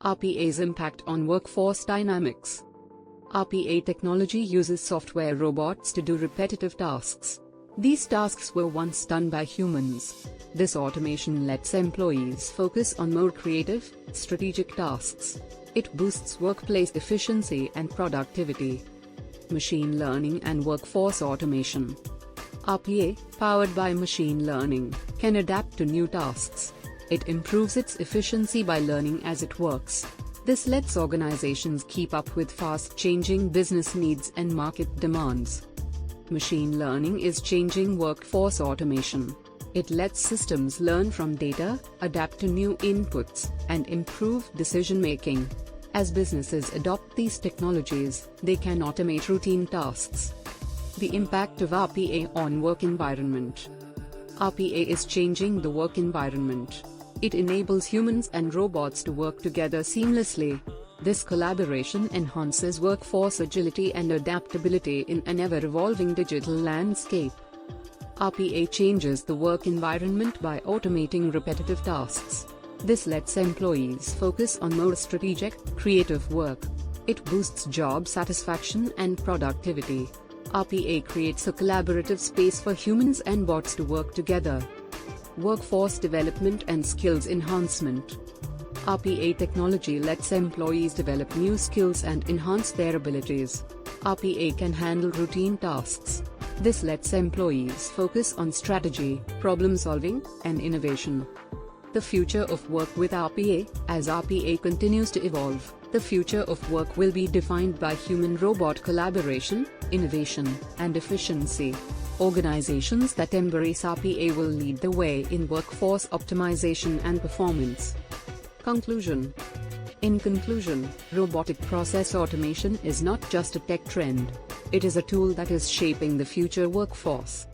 RPA's impact on workforce dynamics. RPA technology uses software robots to do repetitive tasks. These tasks were once done by humans. This automation lets employees focus on more creative, strategic tasks. It boosts workplace efficiency and productivity. Machine learning and workforce automation. RPA, powered by machine learning, can adapt to new tasks. It improves its efficiency by learning as it works. This lets organizations keep up with fast-changing business needs and market demands. Machine learning is changing workforce automation. It lets systems learn from data, adapt to new inputs, and improve decision-making. As businesses adopt these technologies, they can automate routine tasks. The impact of RPA on work environment. RPA is changing the work environment. It enables humans and robots to work together seamlessly. This collaboration enhances workforce agility and adaptability in an ever-evolving digital landscape. RPA changes the work environment by automating repetitive tasks. This lets employees focus on more strategic, creative work. It boosts job satisfaction and productivity. RPA creates a collaborative space for humans and bots to work together. Workforce development and skills enhancement. RPA technology lets employees develop new skills and enhance their abilities. RPA can handle routine tasks. This lets employees focus on strategy, problem-solving, and innovation. The future of work with RPA. As RPA continues to evolve, the future of work will be defined by human-robot collaboration, innovation, and efficiency. Organizations that embrace RPA will lead the way in workforce optimization and performance. Conclusion. In conclusion, robotic process automation is not just a tech trend. It is a tool that is shaping the future workforce.